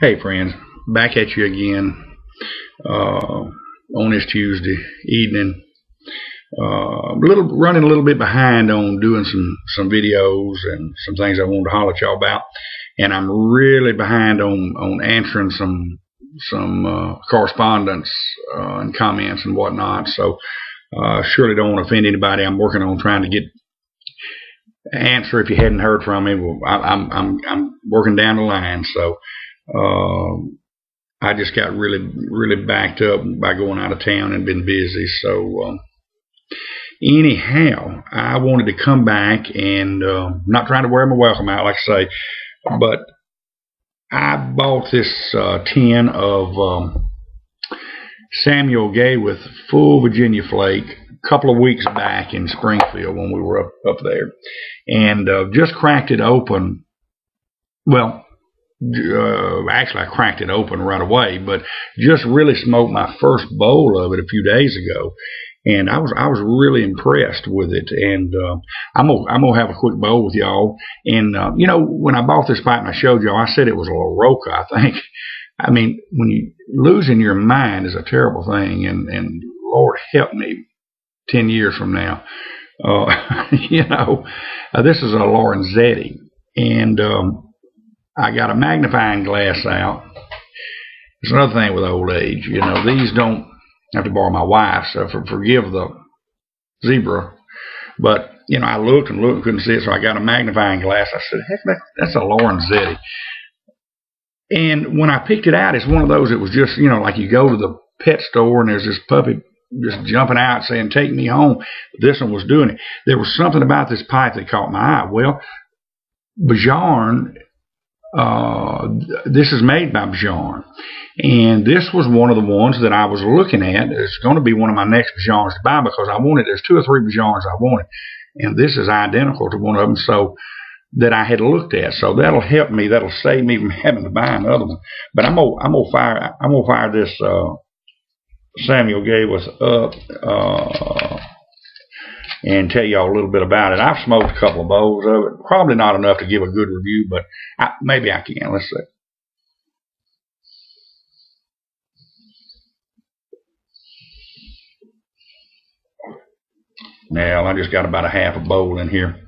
Hey friends, back at you again on this Tuesday evening. Running a little bit behind on doing some videos and some things I wanted to holler at y'all about, and I'm really behind on answering some correspondence and comments and whatnot. So surely don't want to offend anybody. I'm working on trying to get answer if you hadn't heard from me. Well, I'm working down the line, so. I just got really backed up by going out of town and been busy. So anyhow, I wanted to come back and not trying to wear my welcome out, like I say, but I bought this tin of Samuel Gay with full Virginia flake a couple of weeks back in Springfield when we were up there, and just cracked it open. Well, actually I cracked it open right away, but just really smoked my first bowl of it a few days ago, and I was really impressed with it. And I'm gonna have a quick bowl with y'all. And you know, when I bought this pipe and I showed y'all, I said it was a LaRocca, I think. I mean, when you losing your mind is a terrible thing, and Lord help me 10 years from now, you know, this is a Lorenzetti, and I got a magnifying glass out. It's another thing with old age. You know, these don't I have to borrow my wife's, so forgive the zebra. But, you know, I looked and couldn't see it, so I got a magnifying glass. I said, heck, that's a Lorenzetti. And when I picked it out, it's one of those, it was just, you know, like you go to the pet store and there's this puppy just jumping out saying, take me home. This one was doing it. There was something about this pipe that caught my eye. Well, Bjarn, this is made by Bjarn, and this was one of the ones that I was looking at. It's going to be one of my next Bjarns to buy, because I wanted, there's 2 or 3 Bjarns I wanted, and this is identical to one of them, so that I had looked at. So that'll help me. That'll save me from having to buy another one. But I'm gonna fire this Samuel gave us up and tell y'all a little bit about it. I've smoked a couple of bowls of it. Probably not enough to give a good review, but maybe I can. Let's see. Now, I just got about a half a bowl in here.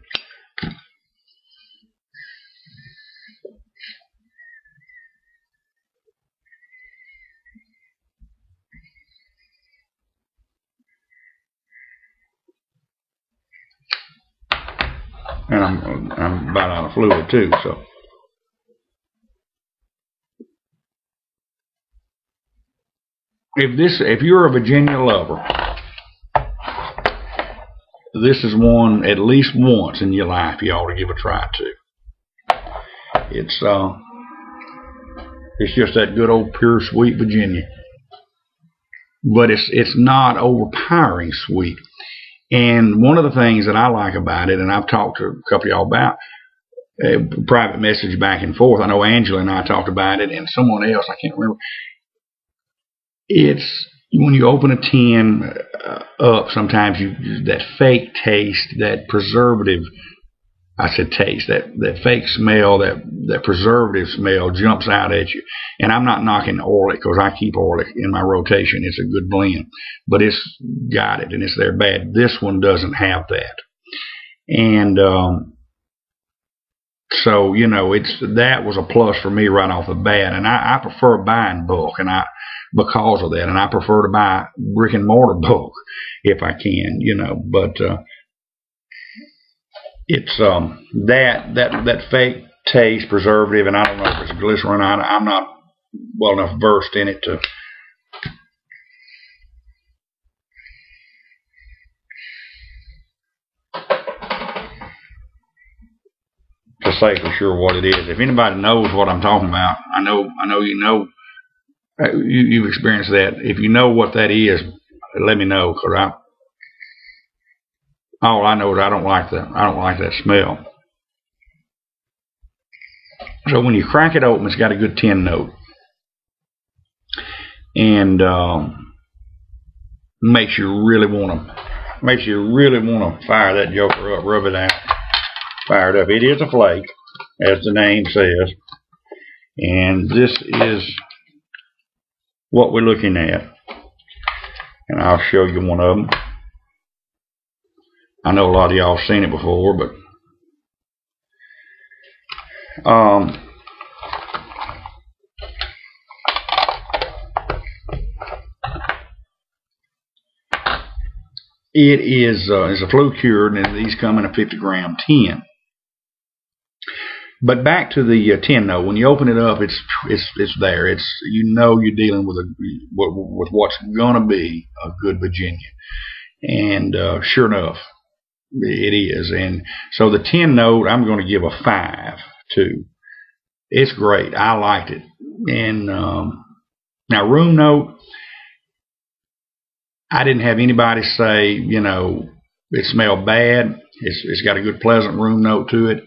And I'm about out of fluid too, so. If you're a Virginia lover, this is one at least once in your life you ought to give a try to. It's just that good old pure sweet Virginia, but it's not overpowering sweet. And one of the things that I like about it, and I've talked to a couple of y'all about, private message back and forth. I know Angela and I talked about it, and someone else, I can't remember. It's when you open a tin up, sometimes that fake taste, that preservative, I said taste, that fake smell, that preservative smell jumps out at you. And I'm not knocking Orlik, because I keep Orlik in my rotation. It's a good blend, but it's got it, and it's there bad. This one doesn't have that. And so, you know, that was a plus for me right off the bat. And I prefer buying bulk, and because of that, and I prefer to buy brick and mortar bulk if I can, you know. But it's that fake taste, preservative, and I don't know if it's glycerin. I'm not well enough versed in it to say for sure what it is. If anybody knows what I'm talking about, I know you know, you've experienced that. If you know what that is, let me know, because all I know is I don't like that smell. So when you crack it open, it's got a good tin note, and makes you really want to fire that joker up, rub it out, fire it up. It is a flake, as the name says, And this is what we're looking at. And I'll show you one of them. I know a lot of y'all have seen it before, but it is it's a flue cured, and these come in a 50-gram tin. But back to the tin note. When you open it up, it's there. It's, you know, you're dealing with what's gonna be a good Virginia, and sure enough, it is. And so the tin note, I'm going to give a 5 to. It's great. I liked it. And now room note, I didn't have anybody say, you know, it smelled bad. It's got a good, pleasant room note to it.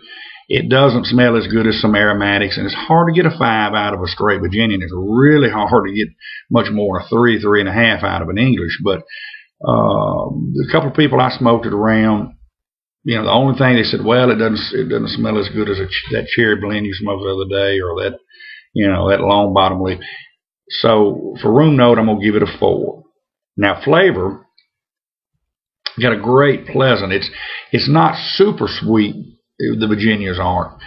It doesn't smell as good as some aromatics, and it's hard to get a 5 out of a straight Virginian. It's really hard to get much more than a 3, 3.5 out of an English. But a couple of people I smoked it around, you know, the only thing they said, well, it doesn't smell as good as that cherry blend you smoked the other day, or that, you know, that long bottom leaf. So for room note, I'm gonna give it a 4. Now flavor, got a great, pleasant. It's not super sweet. The Virginias aren't.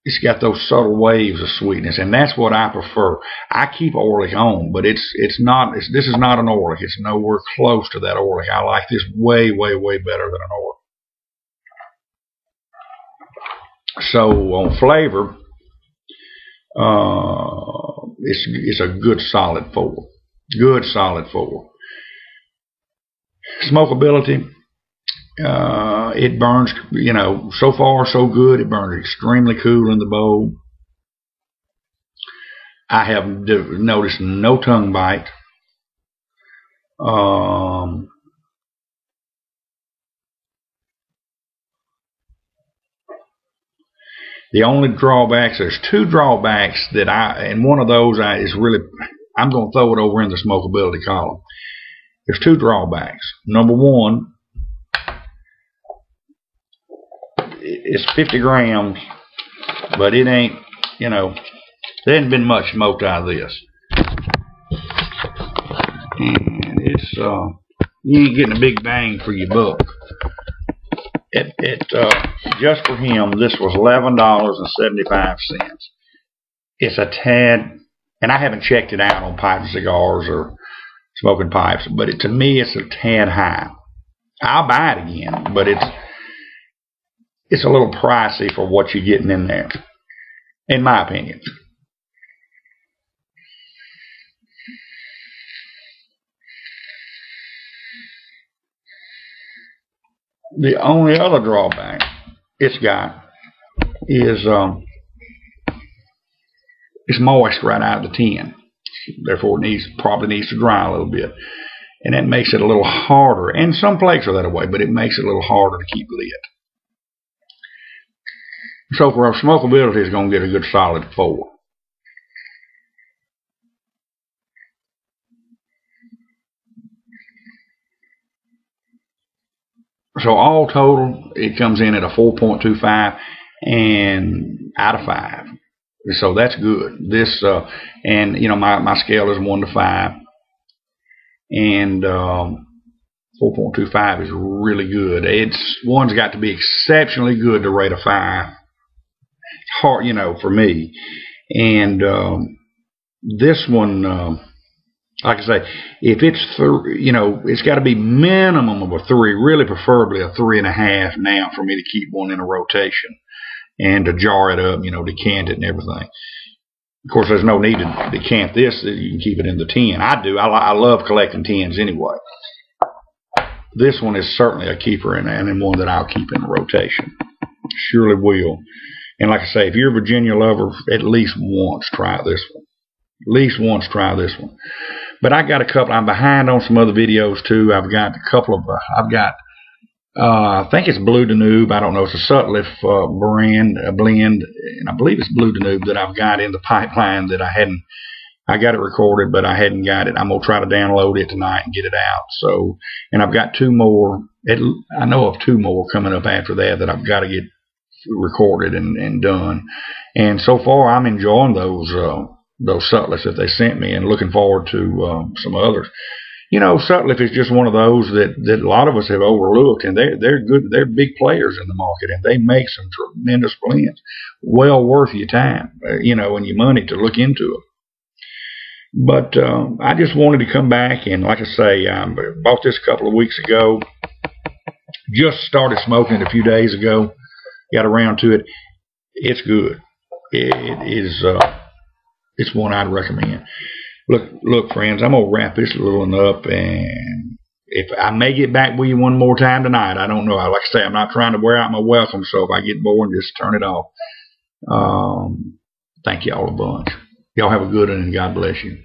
It's got those subtle waves of sweetness, and that's what I prefer. I keep Orlik on, but this is not an Orlik. It's nowhere close to that Orlik. I like this way, way, way better than an Orlik. So on flavor, it's a good solid 4. Good solid 4. Smokability, it burns, you know, so far so good. It burns extremely cool in the bowl. I have noticed no tongue bite. The only drawbacks, there's 2 drawbacks that and one of those is really, I'm going to throw it over in the smokability column. There's 2 drawbacks. Number 1, it's 50 grams, but it ain't, you know, there hasn't been much smoked out of this. And it's, you ain't getting a big bang for your buck. Just for him, this was $11.75. It's a tad, and I haven't checked it out on Pipe and Cigars or Smoking Pipes, but to me, it's a tad high. I'll buy it again, but it's a little pricey for what you're getting in there, in my opinion. The only other drawback it's got is it's moist right out of the tin. Therefore, it probably needs to dry a little bit, and that makes it a little harder. And some flakes are that way, but it makes it a little harder to keep lit. So for our smokability, it's going to get a good solid 4. So all total, it comes in at a 4.25 and out of 5. So that's good. This and you know, my scale is 1 to 5, and 4.25 is really good. One's got to be exceptionally good to rate a 5. It's hard, you know, for me. And this one, like I say, if it's you know, it's got to be minimum of a 3, really preferably a 3.5 now for me to keep one in a rotation and to jar it up, you know, decant it and everything. Of course, there's no need to decant this. You can keep it in the tin. I do. I love collecting tins anyway. This one is certainly a keeper, and one that I'll keep in a rotation. Surely will. And like I say, if you're a Virginia lover, at least once try this one. At least once try this one. But I got a couple. I'm behind on some other videos too. I've got a couple of. I think it's Blue Danube. I don't know. It's a Sutliff blend, and I believe it's Blue Danube that I've got in the pipeline that I hadn't. I got it recorded, but I hadn't got it. I'm gonna try to download it tonight and get it out. So, and I've got 2 more. I know of 2 more coming up after that I've got to get recorded and done. And so far, I'm enjoying those Sutliffs that they sent me, and looking forward to some others. You know, Sutliff is just one of those that a lot of us have overlooked, and they're good. They're big players in the market, and they make some tremendous blends, well worth your time, and your money to look into them. But I just wanted to come back, and like I say, I bought this a couple of weeks ago. Just started smoking it a few days ago. Got around to it. It's good. It is. It's one I'd recommend. Look, friends, I'm gonna wrap this little one up, and if I may get back with you one more time tonight, I don't know. Like I say, I'm not trying to wear out my welcome, so if I get bored, just turn it off. Thank y'all a bunch. Y'all have a good one, and God bless you.